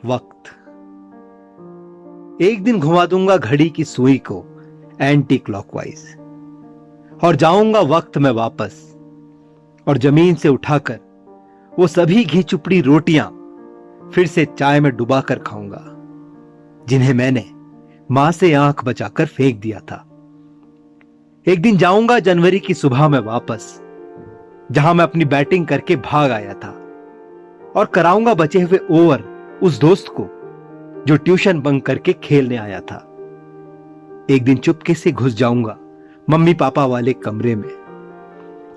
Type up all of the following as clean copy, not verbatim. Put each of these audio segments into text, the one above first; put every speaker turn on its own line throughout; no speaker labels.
वक्त। एक दिन घुमा दूंगा घड़ी की सुई को एंटी क्लॉकवाइज और जाऊंगा वक्त में वापस और जमीन से उठाकर वो सभी घी चुपड़ी रोटियां फिर से चाय में डुबाकर खाऊंगा जिन्हें मैंने मां से आंख बचाकर फेंक दिया था। एक दिन जाऊंगा जनवरी की सुबह में वापस जहां मैं अपनी बैटिंग करके भाग आया था और कराऊंगा बचे हुए ओवर उस दोस्त को जो ट्यूशन बंक करके खेलने आया था। एक दिन चुपके से घुस जाऊंगा मम्मी पापा वाले कमरे में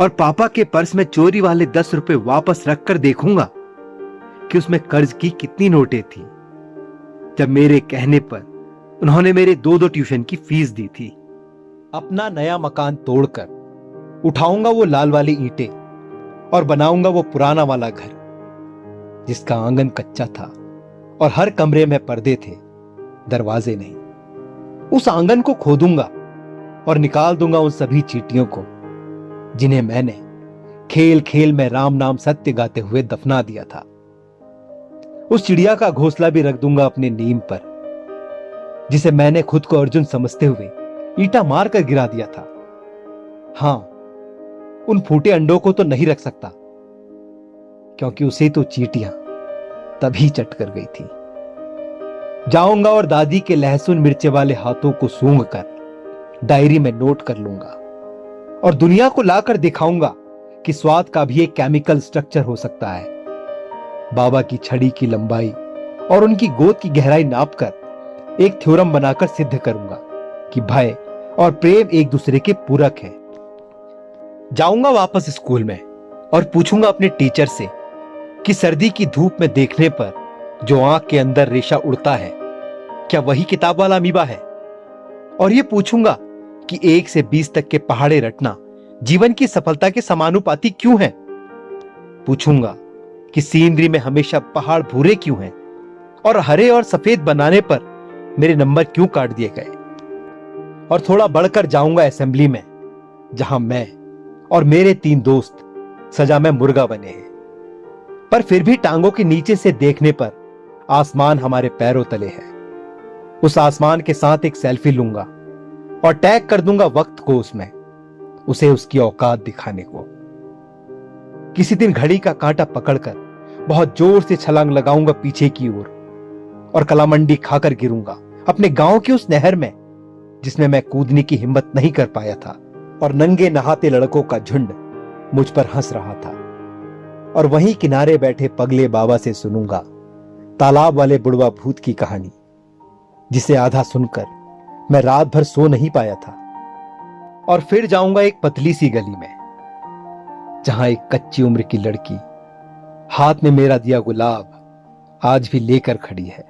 और पापा के पर्स में चोरी वाले 10 रुपए वापस रखकर देखूंगा कि उसमें कर्ज की कितनी नोटें थी जब मेरे कहने पर उन्होंने मेरे 2-2 ट्यूशन की फीस दी थी। अपना नया मकान तोड़कर उठाऊंगा वो लाल वाली ईंटें और बनाऊंगा वो पुराना वाला घर जिसका आंगन कच्चा था और हर कमरे में पर्दे थे, दरवाजे नहीं। उस आंगन को खोदूंगा और निकाल दूंगा उन सभी चींटियों को जिन्हें मैंने खेल खेल में राम नाम सत्य गाते हुए दफना दिया था। उस चिड़िया का घोंसला भी रख दूंगा अपने नीम पर जिसे मैंने खुद को अर्जुन समझते हुए ईंटा मारकर गिरा दिया था। हां, उन फूटे अंडों को तो नहीं रख सकता क्योंकि उसे तो चींटियां तभी चट कर गई थी। जाऊंगा और दादी के लहसुन मिर्चे वाले हाथों को सूंघ कर डायरी में नोट कर लूंगा और दुनिया को लाकर दिखाऊंगा कि स्वाद का भी एक केमिकल स्ट्रक्चर हो सकता है। बाबा की छड़ी की लंबाई और उनकी गोद की गहराई नापकर एक थ्योरम बनाकर सिद्ध करूंगा कि भय और प्रेम एक दूसरे के पूरक हैं। जाऊंगा वापस स्कूल में और पूछूंगा अपने टीचर से कि सर्दी की धूप में देखने पर जो आंख के अंदर रेशा उड़ता है क्या वही किताब वाला अमीबा है, और यह पूछूंगा कि 1 से 20 तक के पहाड़े रटना जीवन की सफलता के समानुपाती क्यों है। पूछूंगा कि सीनरी में हमेशा पहाड़ भूरे क्यों हैं और हरे और सफेद बनाने पर मेरे नंबर क्यों काट दिए गए। और थोड़ा बढ़कर जाऊंगा असेंबली में जहां मैं और मेरे 3 दोस्त सजा में मुर्गा बने हैं, पर फिर भी टांगों के नीचे से देखने पर आसमान हमारे पैरों तले है। उस आसमान के साथ एक सेल्फी लूंगा और टैग कर दूंगा वक्त को उसमें, उसे उसकी औकात दिखाने को। किसी दिन घड़ी का कांटा पकड़कर बहुत जोर से छलांग लगाऊंगा पीछे की ओर और कलामंडी खाकर गिरूंगा अपने गांव की उस नहर में जिसमें मैं कूदने की हिम्मत नहीं कर पाया था और नंगे नहाते लड़कों का झुंड मुझ पर हंस रहा था। और वहीं किनारे बैठे पगले बाबा से सुनूंगा तालाब वाले बुढ़वा भूत की कहानी जिसे आधा सुनकर मैं रात भर सो नहीं पाया था। और फिर जाऊंगा एक पतली सी गली में जहां एक कच्ची उम्र की लड़की हाथ में मेरा दिया गुलाब आज भी लेकर खड़ी है,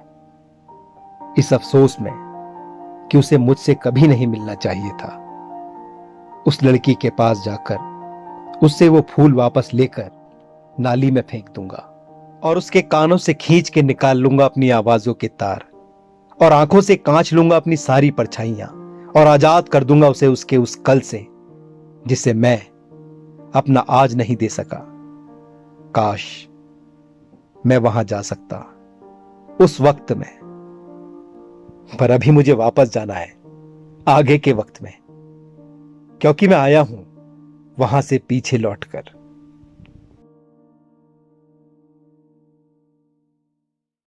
इस अफसोस में कि उसे मुझसे कभी नहीं मिलना चाहिए था। उस लड़की के पास जाकर उससे वो फूल वापस लेकर नाली में फेंक दूंगा और उसके कानों से खींच के निकाल लूंगा अपनी आवाजों के तार और आंखों से कांच लूंगा अपनी सारी परछाइयां और आजाद कर दूंगा उसे उसके उस कल से जिसे मैं अपना आज नहीं दे सका। काश मैं वहां जा सकता उस वक्त में, पर अभी मुझे वापस जाना है आगे के वक्त में, क्योंकि मैं आया हूं वहां से पीछे लौटकर।